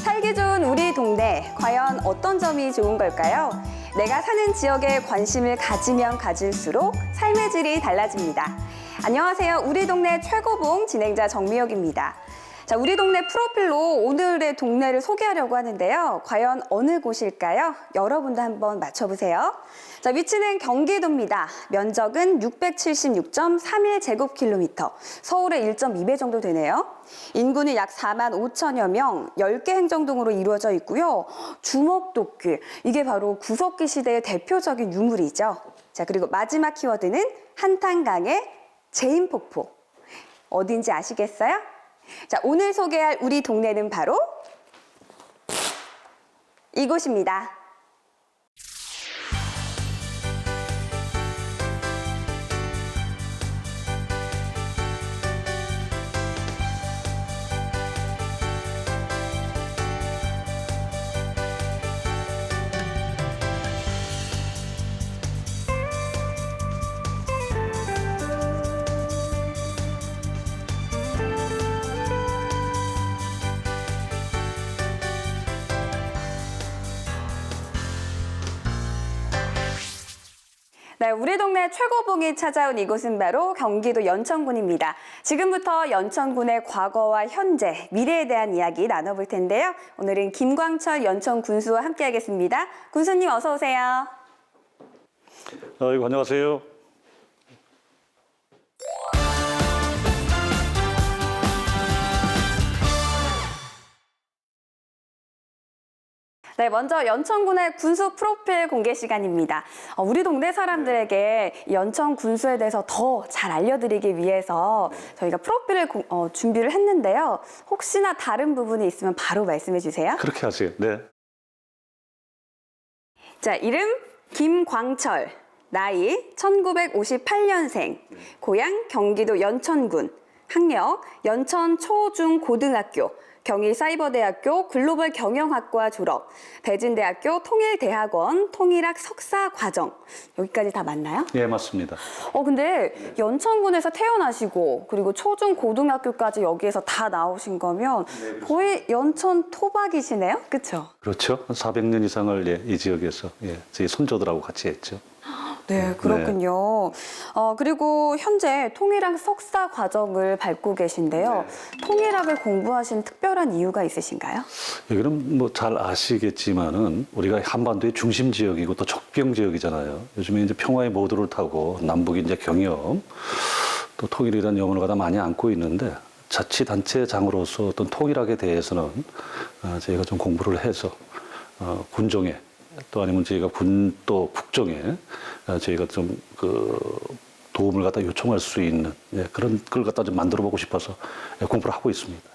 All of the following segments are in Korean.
살기 좋은 우리 동네, 과연 어떤 점이 좋은 걸까요? 내가 사는 지역에 관심을 가지면 가질수록 삶의 질이 달라집니다. 안녕하세요. 우리 동네 최고봉 진행자 정미혁입니다. 자, 우리 동네 프로필로 오늘의 동네를 소개하려고 하는데요. 과연 어느 곳일까요? 여러분도 한번 맞춰보세요. 자, 위치는 경기도입니다. 면적은 676.31제곱킬로미터, 서울의 1.2배 정도 되네요. 인구는 약 4만 5천여 명, 10개 행정동으로 이루어져 있고요. 주먹도끼, 이게 바로 구석기 시대의 대표적인 유물이죠. 자, 그리고 마지막 키워드는 한탄강의 제인폭포. 어딘지 아시겠어요? 자, 오늘 소개할 우리 동네는 바로 이곳입니다. 네, 우리 동네 최고봉이 찾아온 이곳은 바로 경기도 연천군입니다. 지금부터 연천군의 과거와 현재, 미래에 대한 이야기 나눠볼 텐데요. 오늘은 김광철 연천 군수와 함께하겠습니다. 군수님 어서 오세요. 안녕하세요. 네, 먼저 연천군의 군수 프로필 공개 시간입니다. 우리 동네 사람들에게 연천 군수에 대해서 더 잘 알려드리기 위해서 저희가 프로필을 준비를 했는데요. 혹시나 다른 부분이 있으면 바로 말씀해 주세요. 그렇게 하세요. 네. 자, 이름 김광철, 나이 1958년생, 고향 경기도 연천군, 학력 연천 초중고등학교, 경희사이버대학교 글로벌경영학과 졸업, 대진대학교 통일대학원 통일학 석사과정. 여기까지 다 맞나요? 예, 맞습니다. 근데 연천군에서 태어나시고 그리고 초중고등학교까지 여기에서 다 나오신 거면 거의 연천 토박이시네요? 그렇죠? 그렇죠. 한 400년 이상을 이 지역에서 저희 손조들하고 같이 했죠. 네, 그렇군요. 그리고 현재 통일학 석사 과정을 밟고 계신데요. 통일학을 공부하신 특별한 이유가 있으신가요? 여기는 뭐 잘 아시겠지만은 우리가 한반도의 중심 지역이고 또 적병 지역이잖아요. 요즘에 이제 평화의 모두를 타고 남북이 이제 경협, 또 통일이라는 영혼을 갖다 많이 안고 있는데 자치단체장으로서 어떤 통일학에 대해서는 저희가 좀 공부를 해서 군종에 또 아니면 저희가 또 국정에 저희가 좀 도움을 갖다 요청할 수 있는 그런 걸 갖다 좀 만들어 보고 싶어서 공부를 하고 있습니다.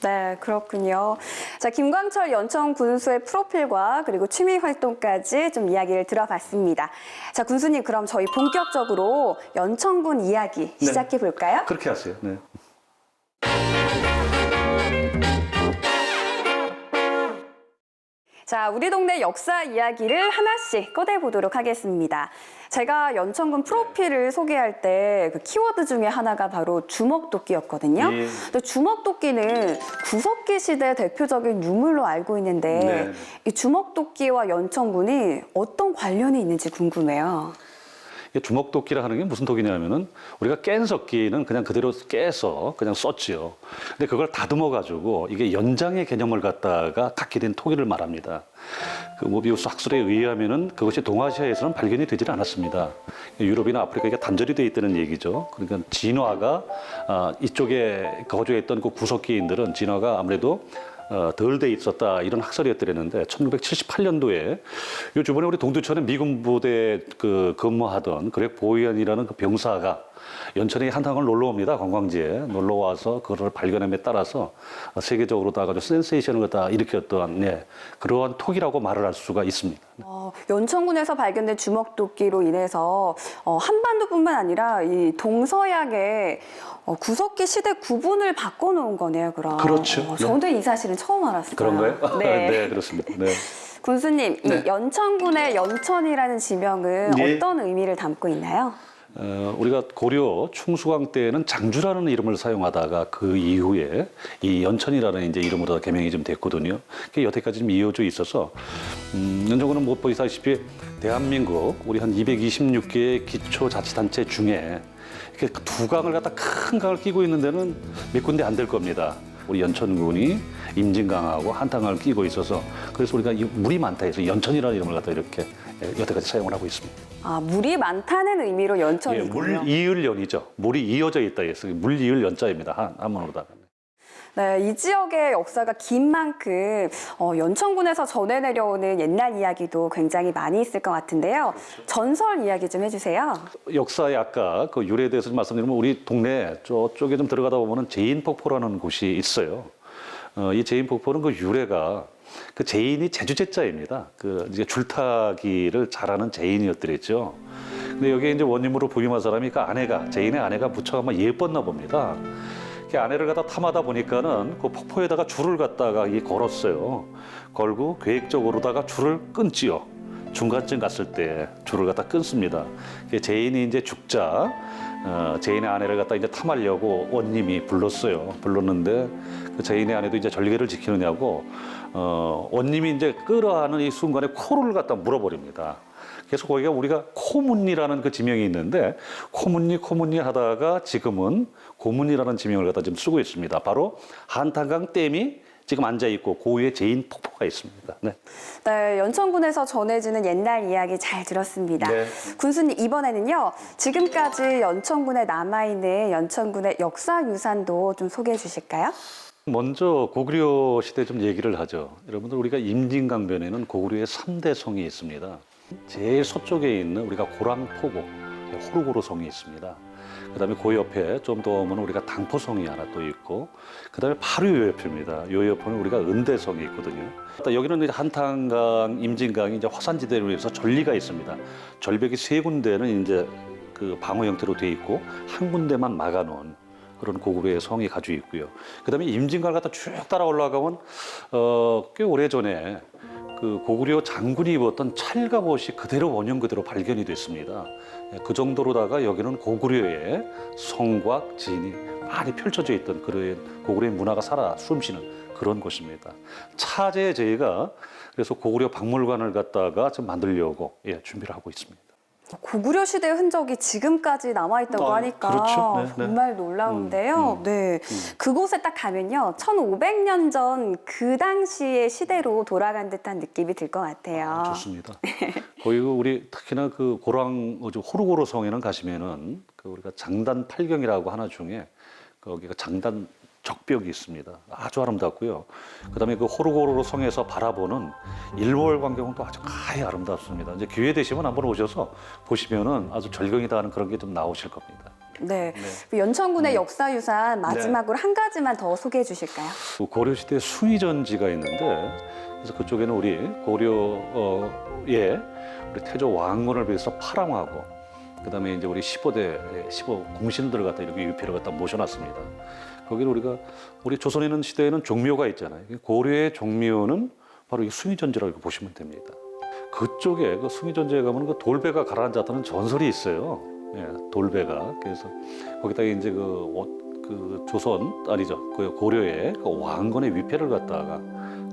네, 그렇군요. 자, 김광철 연천 군수의 프로필과 그리고 취미 활동까지 좀 이야기를 들어봤습니다. 자, 군수님, 그럼 저희 본격적으로 연천군 이야기 시작해 볼까요? 그렇게 하세요. 네. 자, 우리 동네 역사 이야기를 하나씩 꺼내보도록 하겠습니다. 제가 연천군 프로필을 소개할 때 그 키워드 중에 하나가 바로 주먹도끼였거든요. 예. 근데 주먹도끼는 구석기 시대 대표적인 유물로 알고 있는데 네. 이 주먹도끼와 연천군이 어떤 관련이 있는지 궁금해요. 주먹도끼라 하는 게 무슨 도끼냐면은 우리가 깬 석기는 그냥 그대로 깨서 그냥 썼지요. 근데 그걸 다듬어 가지고 이게 연장의 개념을 갖다가 갖게 된 토기를 말합니다. 그 모비우스 학술에 의하면은 그것이 동아시아에서는 발견이 되질 않았습니다. 유럽이나 아프리카 이게 단절이 돼 있다는 얘기죠. 그러니까 진화가 이쪽에 거주했던 그 구석기인들은 진화가 아무래도 덜 돼 있었다 이런 학설이었더랬는데 1978년도에 요 주변에 우리 동두천에 미군 부대 근무하던 그렉 보이언이라는 그 병사가 연천에 한탕을 놀러 옵니다. 관광지에 놀러 와서 그걸 발견함에 따라서 세계적으로다가 센세이션을 갖다 일으켰던 그러한 톡이라고 말을 할 수가 있습니다. 연천군에서 발견된 주먹도끼로 인해서 한반도뿐만 아니라 이 동서양의 구석기 시대 구분을 바꿔놓은 거네요, 그럼. 그렇죠. 저도 이 사실은 처음 알았어요. 그런 거예요? 네. 네, 그렇습니다. 네. 군수님, 이 연천군의 연천이라는 지명은 네. 어떤 의미를 담고 있나요? 우리가 고려 충수강 때는 장주라는 이름을 사용하다가 그 이후에 이 연천이라는 이제 이름으로 개명이 좀 됐거든요. 그게 여태까지 좀 이어져 있어서 연천군은 못 보시다시피 대한민국 우리 한 226개의 기초자치단체 중에 이렇게 두 강을 갖다 큰 강을 끼고 있는 데는 몇 군데 안 될 겁니다. 우리 연천군이 임진강하고 한탄강을 끼고 있어서 그래서 우리가 이 물이 많다 해서 연천이라는 이름을 갖다 이렇게 여태까지 사용을 하고 있습니다. 아, 물이 많다는 의미로 연천이군요. 물이을연이죠. 물이 이어져 있다 해서 물이을연자입니다. 한문으로다가. 네, 이 지역의 역사가 긴 만큼 연천군에서 전해 내려오는 옛날 이야기도 굉장히 많이 있을 것 같은데요. 전설 이야기 좀 해주세요. 역사에 아까 그 유래에 대해서 좀 말씀드리면 우리 동네 저쪽에 좀 들어가다 보면은 제인폭포라는 곳이 있어요. 이 제인폭포는 그 유래가 그 제인이 제주제자입니다. 그 이제 줄타기를 잘하는 제인이었더랬죠. 근데 여기에 이제 원님으로 부임한 사람이 그 아내가 제인의 아내가 무척 아마 예뻤나 봅니다. 그 아내를 갖다 탐하다 보니까는 그 폭포에다가 줄을 갖다가 걸었어요. 걸고 계획적으로다가 줄을 끊지요. 중간쯤 갔을 때 줄을 갖다 끊습니다. 제인이 이제 죽자 제인의 아내를 갖다 이제 탐하려고 원님이 불렀어요. 불렀는데 그 제인의 아내도 이제 절개를 지키느냐고 원님이 이제 끌어하는 이 순간에 코를 갖다 물어버립니다. 그래서 거기가 우리가 코문리라는 그 지명이 있는데 코문리 하다가 지금은 고문리라는 지명을 갖다 지금 쓰고 있습니다. 바로 한탄강 댐이 지금 앉아 있고 그 위에 제인 폭포가 있습니다. 네. 네, 연천군에서 전해지는 옛날 이야기 잘 들었습니다. 네. 군수님, 이번에는요, 지금까지 연천군에 남아있는 연천군의 역사 유산도 좀 소개해 주실까요? 먼저 고구려 시대 좀 얘기를 하죠. 여러분들 우리가 임진강변에는 고구려의 3대 성이 있습니다. 제일 서쪽에 있는 우리가 고랑포고 호루고루 성이 있습니다. 그다음에 그 옆에 좀 더 오면 우리가 당포성이 하나 또 있고 그다음에 바로 요 옆입니다. 요 옆에는 우리가 은대성이 있거든요. 여기는 이제 한탄강, 임진강이 이제 화산지대로 해서 전리가 있습니다. 절벽이 세 군데는 이제 그 방어 형태로 돼 있고 한 군데만 막아놓은 그런 고구려의 성이 가지고 있고요. 그다음에 임진강을 갖다 쭉 따라 올라가면 꽤 오래 전에 그 고구려 장군이 입었던 찰갑옷이 그대로 원형 그대로 발견이 됐습니다. 그 정도로다가 여기는 고구려의 성과 진이 많이 펼쳐져 있던 그런 고구려의 문화가 살아 숨쉬는 그런 곳입니다. 차제에 저희가 그래서 고구려 박물관을 갖다가 좀 만들려고 준비를 하고 있습니다. 고구려 시대의 흔적이 지금까지 남아있다고 하니까 그렇죠. 네, 네. 정말 놀라운데요. 네, 그곳에 딱 가면요, 1500년 전 그 당시의 시대로 돌아간 듯한 느낌이 들 것 같아요. 좋습니다. 거기 우리 특히나 그 호루고루 성에는 가시면은 그 우리가 장단 팔경이라고 하나 중에 거기가 장단 적벽이 있습니다. 아주 아름답고요. 그다음에 그 호루고루 성에서 바라보는 일몰 광경은 또 아주 가히 아름답습니다. 이제 기회 되시면 한번 오셔서 보시면은 아주 절경이다 하는 그런 게 좀 나오실 겁니다. 네, 연천군의 역사 유산 마지막으로 한 가지만 더 소개해 주실까요? 그 고려 시대 숭의전지가 있는데 그래서 그쪽에는 우리 고려의 우리 태조 왕건을 비해서 파랑하고 그다음에 이제 우리 15 공신들을 갖다 이렇게 유표를 갖다 모셔놨습니다. 거기를 우리 조선에 있는 시대에는 종묘가 있잖아요. 고려의 종묘는 바로 이 숭의전지라고 보시면 됩니다. 그쪽에 그 숭의전지에 가면 그 돌배가 가라앉았다는 전설이 있어요. 돌배가. 그래서 거기다가 이제 그 조선 아니죠. 그 고려의 그 왕건의 위패를 갖다가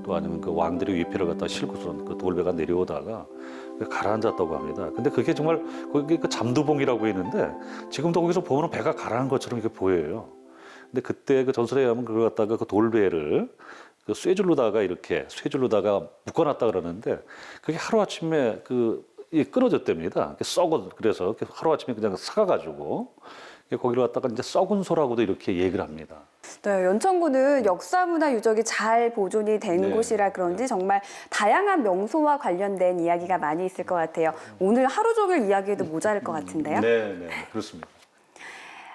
또 아니면 그 왕들의 위패를 갖다가 싣고선 그 돌배가 내려오다가 가라앉았다고 합니다. 근데 그게 정말 거기 그 잠두봉이라고 있는데 지금도 거기서 보면 배가 가라앉은 것처럼 이렇게 보여요. 근데 그때 그 전설에 의하면 그걸 갖다가 그 돌배를 그 쇠줄로다가 묶어놨다 그러는데 그게 하루아침에 끊어졌답니다. 그래서 하루아침에 그냥 삭아가지고 거기로 갖다가 이제 썩은 소라고도 이렇게 얘기를 합니다. 네, 연천군은 역사문화 유적이 잘 보존이 된 곳이라 그런지 정말 다양한 명소와 관련된 이야기가 많이 있을 것 같아요. 오늘 하루 종일 이야기해도 모자랄 것 같은데요. 네, 그렇습니다.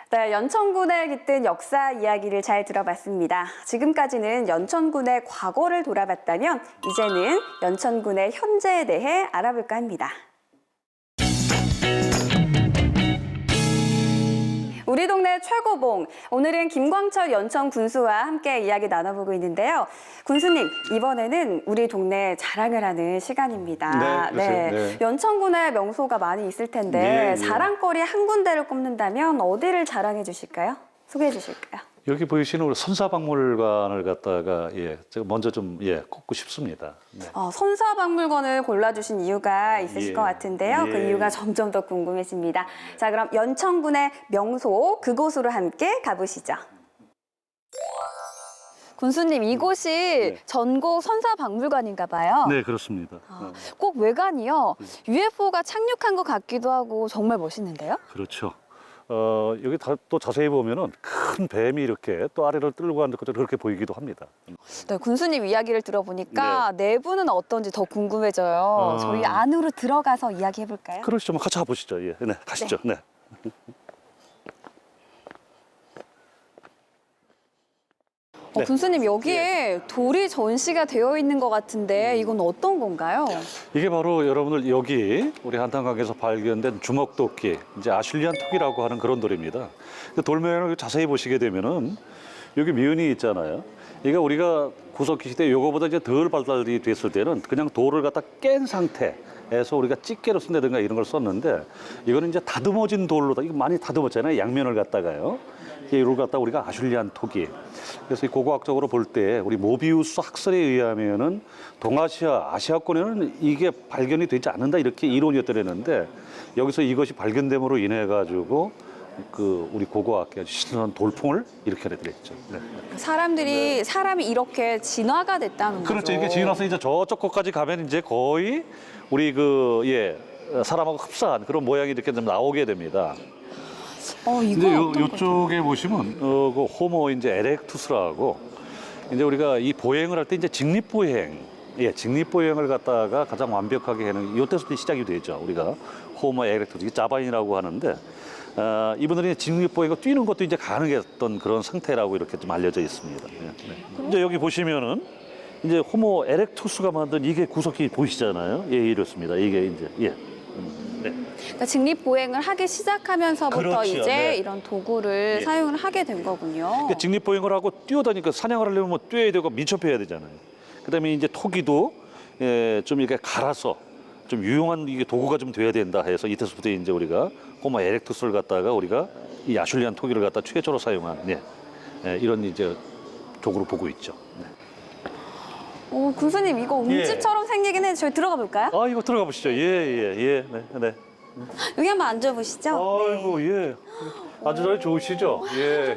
네, 연천군에 깃든 역사 이야기를 잘 들어봤습니다. 지금까지는 연천군의 과거를 돌아봤다면 이제는 연천군의 현재에 대해 알아볼까 합니다. 우리 동네 최고봉. 오늘은 김광철 연천 군수와 함께 이야기 나눠보고 있는데요. 군수님, 이번에는 우리 동네 자랑을 하는 시간입니다. 네, 그렇죠. 네. 연천군에 명소가 많이 있을 텐데 예. 자랑거리 한 군데를 꼽는다면 어디를 자랑해 주실까요? 소개해 주실까요? 여기 보이시는 우리 선사박물관을 갖다가 제가 먼저 좀 꼽고 싶습니다. 네. 선사박물관을 골라주신 이유가 있으실 예. 것 같은데요. 그 예. 이유가 점점 더 궁금해집니다. 자, 그럼 연천군의 명소 그곳으로 함께 가보시죠. 군수님, 이곳이 전국 선사박물관인가 봐요. 네, 그렇습니다. 꼭 외관이요. UFO가 착륙한 것 같기도 하고 정말 멋있는데요. 그렇죠. 여기 또 자세히 보면은 큰 뱀이 이렇게 또 아래를 뚫고 가는 것처럼 그렇게 보이기도 합니다. 네, 군수님 이야기를 들어보니까 내부는 어떤지 더 궁금해져요. 저희 안으로 들어가서 이야기해 볼까요? 그러시죠. 같이 가보시죠. 예, 네, 가시죠. 네. 네. 군수님, 여기에 돌이 전시가 되어 있는 것 같은데 이건 어떤 건가요? 이게 바로 여러분들 여기 우리 한탄강에서 발견된 주먹도끼, 이제 아슐리안 톡이라고 하는 그런 돌입니다. 돌면을 자세히 보시게 되면은 여기 미은이 있잖아요. 이게 우리가 구석기 시대 요거보다 이제 덜 발달이 됐을 때는 그냥 돌을 갖다 깬 상태에서 우리가 집게로 쓴다든가 이런 걸 썼는데 이거는 이제 다듬어진 돌로 이거 많이 다듬었잖아요. 양면을 갖다가요. 이걸 갖다 우리가 아슐리안 톡이. 그래서 이 고고학적으로 볼 때 우리 모비우스 학설에 의하면은 동아시아, 아시아권에는 이게 발견이 되지 않는다 이렇게 이론이었더랬는데 여기서 이것이 발견됨으로 인해 가지고 그 우리 고고학계 신선한 돌풍을 일으켜냈죠. 네. 사람이 이렇게 진화가 됐다는 거죠. 그렇죠. 이게 지나서 이제 저쪽 곳까지 가면 이제 거의 우리 사람하고 흡사한 그런 모양이 이렇게 좀 나오게 됩니다. 이거 근데 어떤 거죠? 요쪽에 보시면 그 호모 이제 에렉투스라고 이제 우리가 이 보행을 할 때 이제 직립보행, 직립보행을 갖다가 가장 완벽하게 하는 이때부터 시작이 되죠. 우리가 호모 에렉투스, 이게 자바인이라고 하는데 이분들이 직립보행을 뛰는 것도 이제 가능했던 그런 상태라고 이렇게 좀 알려져 있습니다. 이제 여기 보시면은 이제 호모 에렉투스가 만든 이게 구석기 보이시잖아요. 이렇습니다. 이게 이제 그러니까 직립보행을 하기 시작하면서부터 그렇죠. 이제 이런 도구를 사용을 하게 된 거군요. 그러니까 직립보행을 하고 뛰어다니까 사냥을 하려면 뭐 뛰어야 되고 민첩해야 되잖아요. 그다음에 이제 토기도 좀 이렇게 갈아서 좀 유용한 이게 도구가 좀 돼야 된다 해서 이때부터 이제 우리가 호모 에렉투스를 갖다가 우리가 이 아슐리안 토기를 갖다 최초로 사용한 이런 이제 도구로 보고 있죠. 군수님, 이거 움집처럼 생기긴 해. 저희 들어가 볼까요? 이거 들어가 보시죠. 네. 여기 한번 앉아보시죠. 아이고 아주 잘 좋으시죠.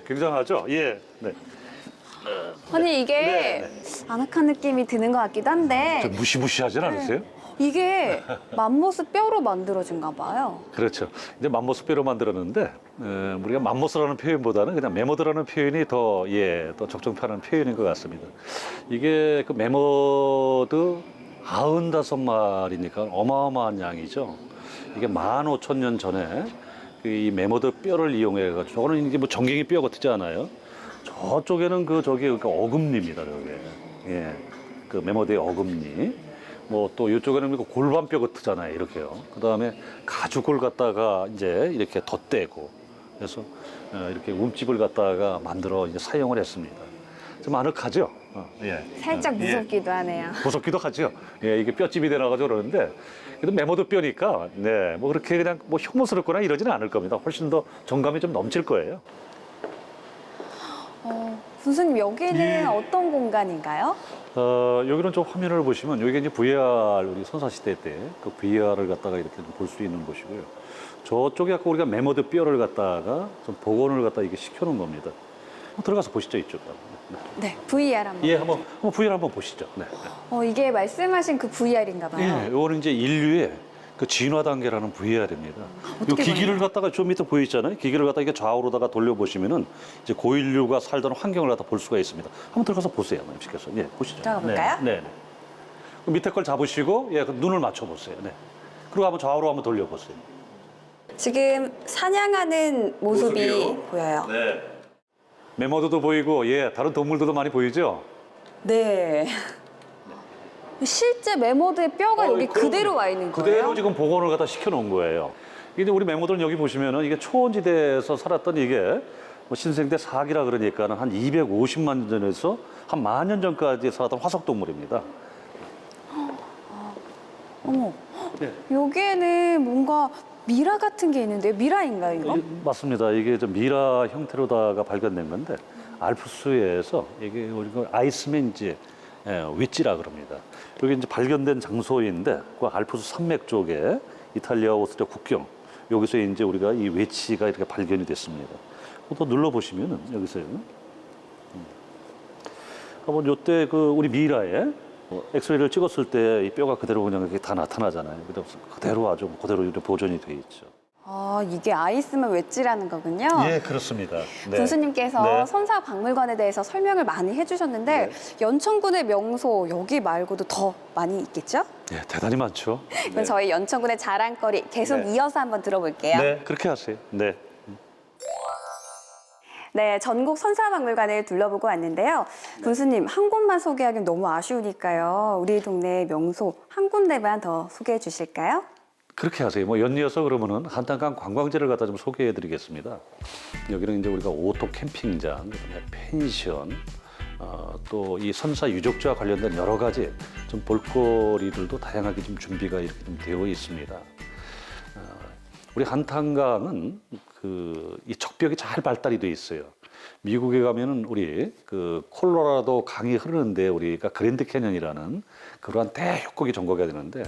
굉장하죠. 네. 아니, 이게 아늑한 느낌이 드는 것 같기도 한데 좀 무시무시하진 않으세요? 이게 맘모스 뼈로 만들어진가 봐요. 그렇죠. 이제 맘모스뼈로 만들었는데 우리가 맘모스라는 표현보다는 그냥 메모드라는 표현이 더 적정편한 표현인 것 같습니다. 이게 그 메모드 95마리니까 어마어마한 양이죠. 이게 15,000년 전에 이 메모드 뼈를 이용해 가지고 저거는 이제 뭐 정갱이 뼈 같지 않아요. 저쪽에는 그러니까 어금니입니다. 저게 그 메모드의 어금니. 뭐 또 이쪽에는 골반뼈 같잖아요. 이렇게요. 그 다음에 가죽을 갖다가 이제 이렇게 덧대고 그래서 이렇게 움집을 갖다가 만들어 이제 사용을 했습니다. 좀 아늑하죠? 살짝 무섭기도 하네요. 무섭기도 하죠. 이게 뼈집이 되나가지고 그러는데 그래도 메모드 뼈니까 뭐 그렇게 그냥 뭐 혐오스럽거나 이러지는 않을 겁니다. 훨씬 더 정감이 좀 넘칠 거예요. 군수님, 여기는 어떤 공간인가요? 여기는 좀 화면을 보시면 여기 이제 VR 우리 선사시대 때 그 VR을 갖다가 이렇게 볼 수 있는 곳이고요. 저쪽에 아까 우리가 메모드 뼈를 갖다가 좀 복원을 갖다 이게 시켜놓은 겁니다. 한번 들어가서 보시죠, 이쪽. 네, VR 한번. 한번 VR 한번 보시죠. 네. 이게 말씀하신 그 VR인가 봐요. 이거는 이제 인류의 그 진화 단계라는 VR입니다. 이 기기를 갖다가 좀 밑에 보이잖아요. 기기를 갖다가 이게 좌우로다가 돌려보시면은 이제 고인류가 살던 환경을 갖다 볼 수가 있습니다. 한번 들어가서 보세요, 시켜서. 보시죠. 들어가 볼까요? 네. 그 밑에 걸 잡으시고 그 눈을 맞춰 보세요. 그리고 한번 좌우로 한번 돌려보세요. 지금 사냥하는 모습이 모습이요? 보여요. 네. 메모드도 보이고 다른 동물들도 많이 보이죠? 네. 실제 메모드의 뼈가 여기 그럼 그대로 와 있는 거예요? 그대로 지금 복원을 갖다 시켜놓은 거예요. 이제 우리 맹모들은 여기 보시면은 이게 초원지대에서 살았던 이게 뭐 신생대 4기라 그러니까는 한 250만 년 전에서 한 10,000년 전까지 살았던 화석 동물입니다. 어머, 네. 여기에는 뭔가 미라 같은 게 있는데요. 미라인가요, 이거? 맞습니다. 이게 좀 미라 형태로다가 발견된 건데 알프스에서 이게 우리가 아이스맨지 윗지라 그럽니다. 여기 이제 발견된 장소인데 그 알프스 산맥 쪽에 이탈리아 오스트리아 국경 여기서 이제 우리가 이 웨치가 이렇게 발견이 됐습니다. 또 눌러 보시면은 여기서요. 한번 요때 그 우리 미라에 엑스레이를 찍었을 때 이 뼈가 그대로 그냥 이렇게 다 나타나잖아요. 그대로 아주 그대로 이렇게 보존이 돼 있죠. 아, 이게 아이스맨 웨지라는 거군요. 예, 그렇습니다. 네. 군수님께서 네. 선사박물관에 대해서 설명을 많이 해주셨는데 연천군의 명소 여기 말고도 더 많이 있겠죠? 예, 대단히 많죠. 그럼 저희 연천군의 자랑거리 계속 네. 이어서 한번 들어볼게요. 네, 그렇게 하세요. 네. 네, 전국 선사박물관을 둘러보고 왔는데요. 군수님, 한 곳만 소개하기는 너무 아쉬우니까요. 우리 동네 명소 한 군데만 더 소개해 주실까요? 그렇게 하세요. 뭐 연이어서 그러면은 한탄강 관광지를 갖다 좀 소개해 드리겠습니다. 여기는 이제 우리가 오토 캠핑장, 그다음에 펜션, 또 이 선사 유적지와 관련된 여러 가지 좀 볼거리들도 다양하게 좀 준비가 이렇게 좀 되어 있습니다. 우리 한탄강은 이 적벽이 잘 발달이 돼 있어요. 미국에 가면은 우리 그 콜로라도 강이 흐르는데 우리가 그랜드 캐년이라는 그러한 대협곡이 전거가 되는데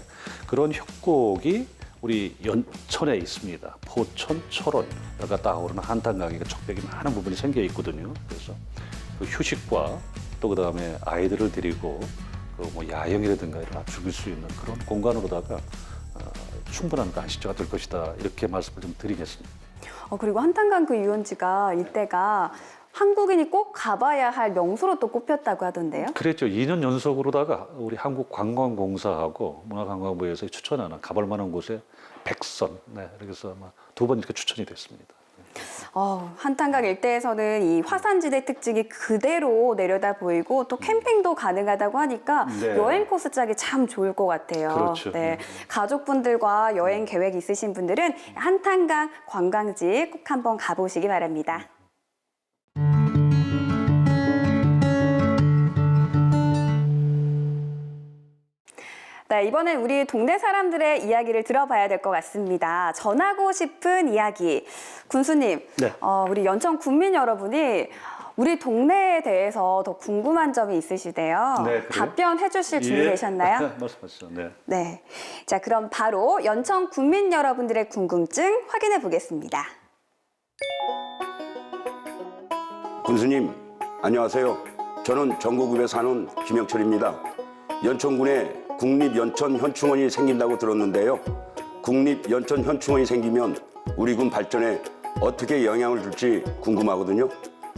그런 협곡이 우리 연천에 있습니다. 포천, 철원, 여기가 딱 오르는 한탄강에 적벽이 많은 부분이 생겨 있거든요. 그래서 그 휴식과 또 그다음에 아이들을 데리고 그 뭐 야영이라든가 이런 즐길 수 있는 그런 공간으로다가 충분한 안식처가 될 것이다. 이렇게 말씀을 좀 드리겠습니다. 그리고 한탄강 그 유원지가 이때가 한국인이 꼭 가봐야 할 명소로 또 꼽혔다고 하던데요. 그랬죠. 2년 연속으로다가 우리 한국관광공사하고 문화관광부에서 추천하는 가볼 만한 곳에 100선, 네, 그래서 아마 2번 이렇게 추천이 됐습니다. 한탄강 일대에서는 이 화산지대 특징이 그대로 내려다 보이고 또 캠핑도 가능하다고 하니까 네. 여행 코스 짜기 참 좋을 것 같아요. 그렇죠. 네, 가족분들과 여행 계획 있으신 분들은 한탄강 관광지 꼭 한번 가보시기 바랍니다. 네, 이번엔 우리 동네 사람들의 이야기를 들어봐야 될 것 같습니다. 전하고 싶은 이야기. 군수님, 네. 우리 연천 군민 여러분이 우리 동네에 대해서 더 궁금한 점이 있으시대요. 네, 그래요? 답변해 주실 준비 되셨나요? 말씀하시죠. 네. 네. 자, 그럼 바로 연천 군민 여러분들의 궁금증 확인해 보겠습니다. 군수님, 안녕하세요. 저는 전고급에 사는 김영철입니다. 연천군에 국립연천현충원이 생긴다고 들었는데요. 국립연천현충원이 생기면 우리 군 발전에 어떻게 영향을 줄지 궁금하거든요.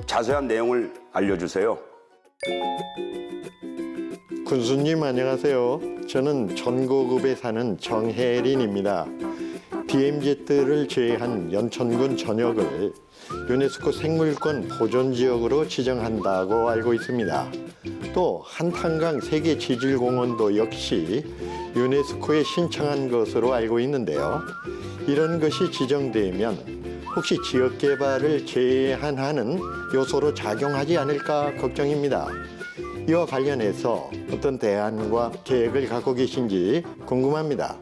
자세한 내용을 알려주세요. 군수님 안녕하세요. 저는 전고급에 사는 정혜린입니다. DMZ를 제외한 연천군 전역을 유네스코 생물권 보존지역으로 지정한다고 알고 있습니다. 또 한탄강 세계지질공원도 역시 유네스코에 신청한 것으로 알고 있는데요. 이런 것이 지정되면 혹시 지역개발을 제한하는 요소로 작용하지 않을까 걱정입니다. 이와 관련해서 어떤 대안과 계획을 갖고 계신지 궁금합니다.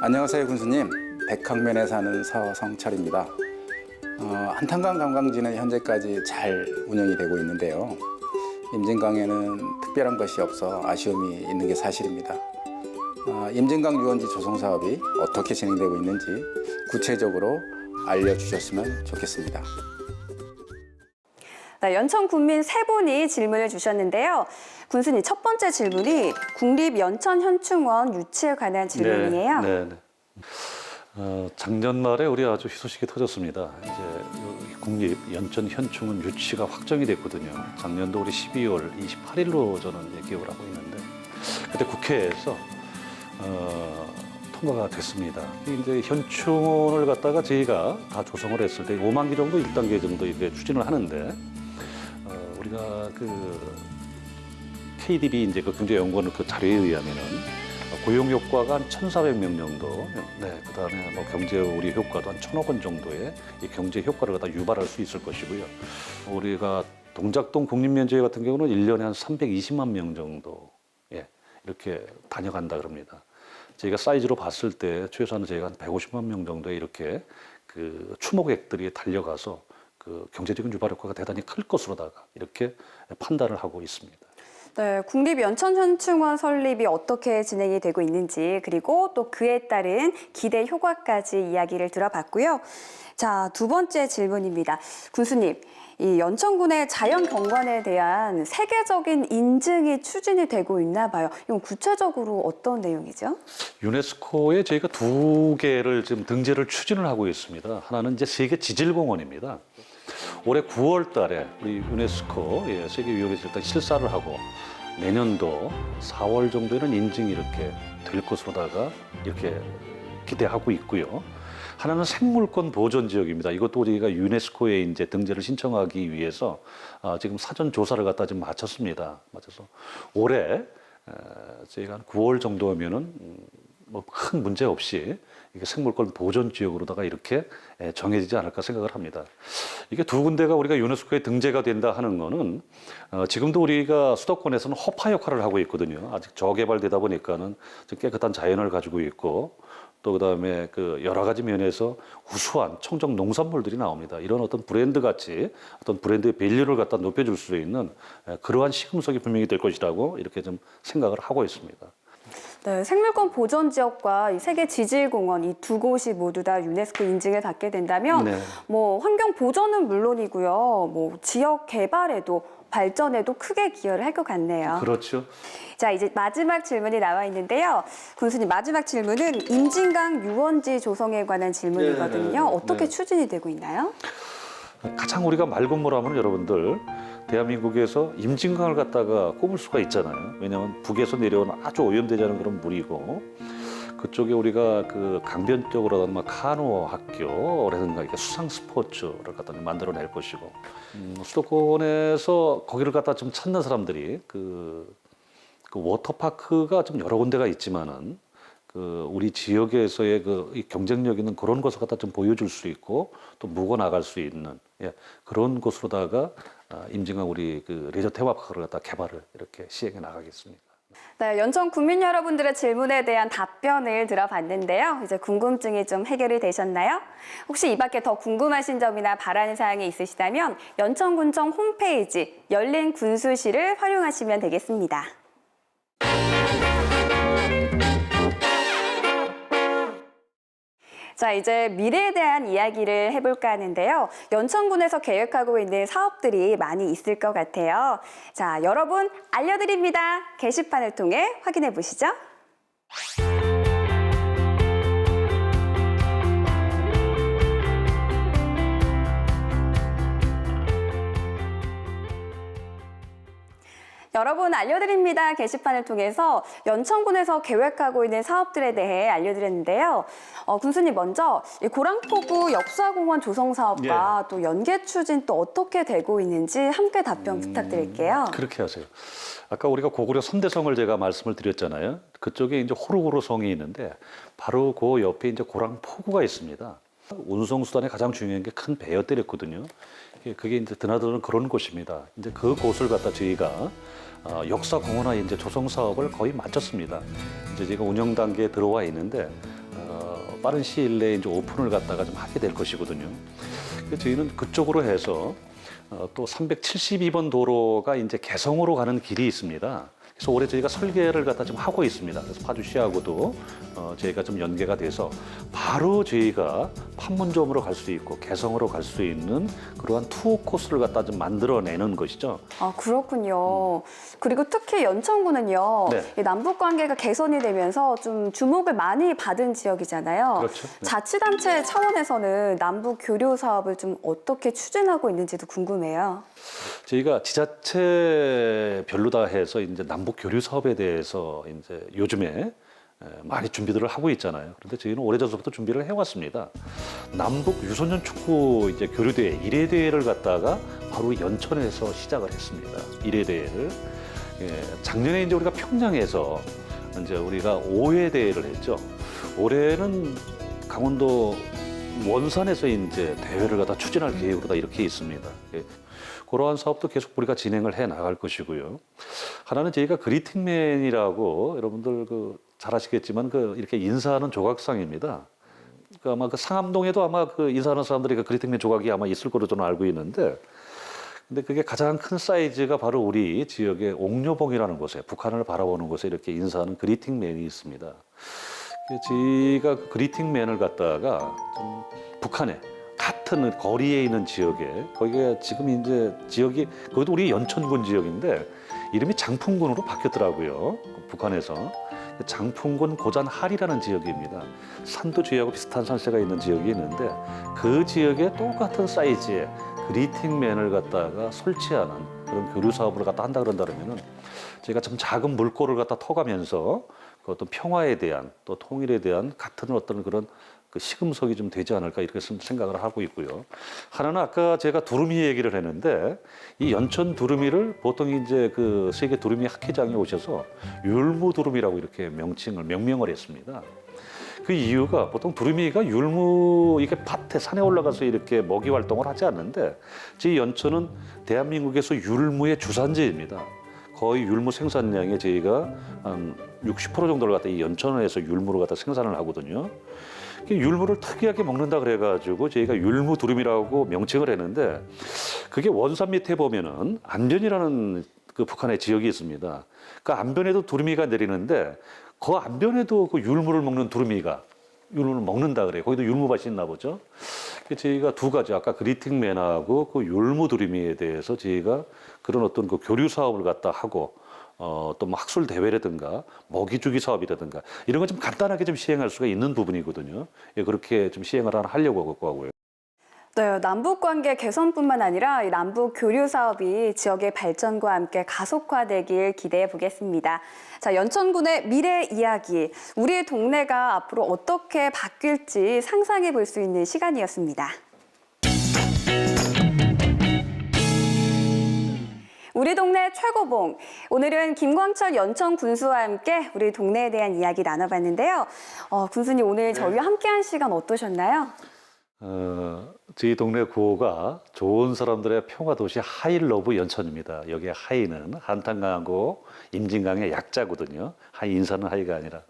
안녕하세요, 군수님. 백학면에 사는 서성철입니다. 한탄강 관광지는 현재까지 잘 운영이 되고 있는데요. 임진강에는 특별한 것이 없어 아쉬움이 있는 게 사실입니다. 임진강 유원지 조성 사업이 어떻게 진행되고 있는지 구체적으로 알려주셨으면 좋겠습니다. 네, 연천 군민 3분이 질문을 주셨는데요. 군수님, 첫 번째 질문이 국립연천현충원 유치에 관한 질문이에요. 네. 작년 말에 우리 아주 희소식이 터졌습니다. 이제 국립 연천 현충원 유치가 확정이 됐거든요. 작년도 우리 12월 28일로 저는 기억을 하고 있는데 그때 국회에서 통과가 됐습니다. 이제 현충원을 갖다가 저희가 다 조성을 했을 때 5만 개 정도 1단계 정도 이렇게 추진을 하는데 우리가 그 KDB 이제 그 경제연구원 그 자료에 의하면은 고용 효과가 한 1,400명 정도, 네, 그다음에 뭐 경제 우리 효과도 한 1,000억 원 정도의 이 경제 효과를 갖다 유발할 수 있을 것이고요. 우리가 동작동 국립면제회 같은 경우는 1년에 한 320만 명 정도, 예, 이렇게 다녀간다 그럽니다. 저희가 사이즈로 봤을 때 최소한 저희가 한 150만 명 정도의 이렇게 그 추모객들이 달려가서 그 경제적인 유발 효과가 대단히 클 것으로다가 이렇게 판단을 하고 있습니다. 네, 국립연천현충원 설립이 어떻게 진행이 되고 있는지 그리고 또 그에 따른 기대 효과까지 이야기를 들어봤고요. 자, 두 번째 질문입니다. 군수님, 이 연천군의 자연경관에 대한 세계적인 인증이 추진이 되고 있나 봐요. 이건 구체적으로 어떤 내용이죠? 유네스코에 저희가 두 개를 지금 등재를 추진을 하고 있습니다. 하나는 이제 세계 지질공원입니다. 올해 9월 달에 우리 유네스코 세계유역에서 일단 실사를 하고 내년도 4월 정도에는 인증이 이렇게 될 것으로다가 이렇게 기대하고 있고요. 하나는 생물권 보존 지역입니다. 이것도 저희가 유네스코에 이제 등재를 신청하기 위해서 지금 사전 조사를 갖다 지금 마쳤습니다. 마쳐서 올해 저희가 한 9월 정도면은 뭐 큰 문제 없이 이게 생물권 보존 지역으로다가 이렇게 정해지지 않을까 생각을 합니다. 이게 두 군데가 우리가 유네스코에 등재가 된다 하는 거는 지금도 우리가 수도권에서는 허파 역할을 하고 있거든요. 아직 저개발되다 보니까는 좀 깨끗한 자연을 가지고 있고 또 그다음에 그 여러 가지 면에서 우수한 청정 농산물들이 나옵니다. 이런 어떤 브랜드 같이 어떤 브랜드의 밸류를 갖다 높여줄 수 있는 그러한 시금석이 분명히 될 것이라고 이렇게 좀 생각을 하고 있습니다. 네, 생물권 보존 지역과 이 세계 지질공원 이 두 곳이 모두 다 유네스코 인증을 받게 된다면 네. 뭐 환경 보존은 물론이고요. 뭐 지역 개발에도 발전에도 크게 기여를 할 것 같네요. 그렇죠. 자, 이제 마지막 질문이 나와 있는데요. 군수님, 마지막 질문은 임진강 유원지 조성에 관한 질문이거든요. 네, 어떻게 네. 추진이 되고 있나요? 가장 우리가 맑은 물하면 여러분들 대한민국에서 임진강을 갖다가 꼽을 수가 있잖아요. 왜냐하면 북에서 내려오는 아주 오염되지 않은 그런 물이고 그쪽에 우리가 그 강변적으로다가 카누어 학교라든가 이렇게 수상 스포츠를 갖다 만들어낼 것이고 수도권에서 거기를 갖다 좀 찾는 사람들이 그 워터파크가 좀 여러 군데가 있지만은 그 우리 지역에서의 이 경쟁력 있는 그런 것을 갖다 좀 보여줄 수 있고 또 묵어 나갈 수 있는 그런 곳으로다가 임진강 우리 그 레저 테마파크를 갖다 개발을 이렇게 시행해 나가겠습니다. 네, 연천 국민 여러분들의 질문에 대한 답변을 들어봤는데요. 이제 궁금증이 좀 해결이 되셨나요? 혹시 이 밖에 더 궁금하신 점이나 바라는 사항이 있으시다면 연천군청 홈페이지 열린 군수실을 활용하시면 되겠습니다. 자, 이제 미래에 대한 이야기를 해볼까 하는데요. 연천군에서 계획하고 있는 사업들이 많이 있을 것 같아요. 자, 여러분 알려드립니다. 게시판을 통해 확인해 보시죠. 여러분 알려드립니다. 게시판을 통해서 연천군에서 계획하고 있는 사업들에 대해 알려드렸는데요. 군수님 먼저 이 고랑포구 역사공원 조성 사업과 또 연계 추진 또 어떻게 되고 있는지 함께 답변 부탁드릴게요. 그렇게 하세요. 아까 우리가 고구려 선대성을 제가 말씀을 드렸잖아요. 그쪽에 이제 호루호루성이 있는데 바로 그 옆에 이제 고랑포구가 있습니다. 운송수단에 가장 중요한 게 큰 배여대였거든요. 그게 이제 드나드는 그런 곳입니다. 이제 그 곳을 갖다 저희가 역사공원화 이제 조성 사업을 거의 마쳤습니다. 이제 제가 운영 단계에 들어와 있는데 빠른 시일 내에 이제 오픈을 갖다가 좀 하게 될 것이거든요. 그래서 저희는 그쪽으로 해서 또 372번 도로가 이제 개성으로 가는 길이 있습니다. 그래서 올해 저희가 설계를 갖다 좀 하고 있습니다. 그래서 파주시하고도 저희가 좀 연계가 돼서 바로 저희가 판문점으로 갈 수 있고 개성으로 갈 수 있는 그러한 투어 코스를 갖다 좀 만들어내는 것이죠. 아, 그렇군요. 그리고 특히 연천군은요, 네. 이 남북 관계가 개선이 되면서 좀 주목을 많이 받은 지역이잖아요. 그렇죠. 네. 자치단체 차원에서는 남북 교류 사업을 좀 어떻게 추진하고 있는지도 궁금해요. 저희가 지자체별로 다 해서 이제 남북 교류 사업에 대해서 이제 요즘에 많이 준비들을 하고 있잖아요. 그런데 저희는 오래전부터 준비를 해왔습니다. 남북 유소년 축구 이제 교류대회 1회 대회를 갖다가 바로 연천에서 시작을 했습니다. 1회 대회를 작년에 이제 우리가 평양에서 이제 우리가 오해대회를 했죠. 올해는 강원도 원산에서 이제 대회를 갖다 추진할 계획으로 다 이렇게 있습니다. 예. 그러한 사업도 계속 우리가 진행을 해 나갈 것이고요. 하나는 저희가 그리팅맨이라고 여러분들 잘 아시겠지만 이렇게 인사하는 조각상입니다. 아마 상암동에도 아마 인사하는 사람들이 그리팅맨 조각이 아마 있을 거로 저는 알고 있는데, 근데 그게 가장 큰 사이즈가 바로 우리 지역의 옥녀봉이라는 곳에, 북한을 바라보는 곳에 이렇게 인사하는 그리팅맨이 있습니다. 저희가 그리팅맨을 갖다가 좀 북한에 같은 거리에 있는 지역에, 거기가 지금 이제 지역이 거기도 우리 연천군 지역인데 이름이 장풍군으로 바뀌었더라고요. 북한에서. 장풍군 고잔할이라는 지역입니다. 산도 저희하고 비슷한 산세가 있는 지역이 있는데 그 지역에 똑같은 사이즈의 그리팅맨을 갖다가 설치하는 그런 교류 사업을 갖다 한다 그런다면은 저희가 좀 작은 물꼬를 갖다 터가면서 그 어떤 평화에 대한 또 통일에 대한 같은 어떤 그런 시금석이 좀 되지 않을까 이렇게 생각을 하고 있고요. 하나는 아까 제가 두루미 얘기를 했는데 이 연천 두루미를 보통 이제 세계 두루미 학회장에 오셔서 율무 두루미라고 이렇게 명명을 했습니다. 그 이유가 보통 두루미가 율무 이게 밭에 산에 올라가서 이렇게 먹이 활동을 하지 않는데 제 연천은 대한민국에서 율무의 주산지입니다. 거의 율무 생산량의 저희가 한 60% 정도를 갖다 이 연천에서 율무를 갖다 생산을 하거든요. 율무를 특이하게 먹는다 그래가지고 저희가 율무 두루미라고 명칭을 했는데 그게 원산 밑에 보면은 안변이라는 북한의 지역이 있습니다. 그 안변에도 두루미가 내리는데 그 안변에도 율무를 먹는 두루미가 율무를 먹는다 그래요. 거기도 율무밭이 있나 보죠. 저희가 두 가지 아까 그리팅맨하고 율무 두루미에 대해서 저희가 그런 어떤 교류 사업을 갖다 하고 또 학술 대회라든가 먹이 주기 사업이라든가 이런 거 좀 간단하게 좀 시행할 수가 있는 부분이거든요. 예, 그렇게 좀 시행을 하려고 하고요. 네, 남북 관계 개선뿐만 아니라 이 남북 교류 사업이 지역의 발전과 함께 가속화되길 기대해 보겠습니다. 자, 연천군의 미래 이야기, 우리 동네가 앞으로 어떻게 바뀔지 상상해 볼 수 있는 시간이었습니다. 우리 동네 최고봉. 오늘은 김광철 연천 군수와 함께 우리 동네에 대한 이야기 나눠봤는데요. 군수님 오늘 저희와 함께한 시간 어떠셨나요? 저희 동네 구호가 좋은 사람들의 평화도시 하이러브 연천입니다. 여기에 하이는 한탄강하고 임진강의 약자거든요. 하이 인사는 하이가 아니라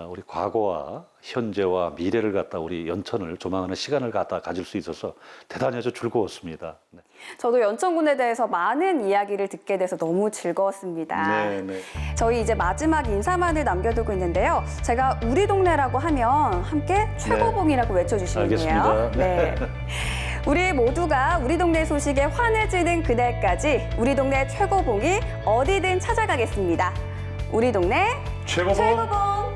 우리 과거와 현재와 미래를 갖다 우리 연천을 조망하는 시간을 갖다 가질 수 있어서 대단히 아주 즐거웠습니다. 네. 저도 연천군에 대해서 많은 이야기를 듣게 돼서 너무 즐거웠습니다. 네. 저희 이제 마지막 인사만을 남겨두고 있는데요. 제가 우리 동네라고 하면 함께 최고봉이라고 외쳐주시면 돼요. 알겠습니다. 네. 우리 모두가 우리 동네 소식에 환해지는 그날까지 우리 동네 최고봉이 어디든 찾아가겠습니다. 우리 동네 최고봉.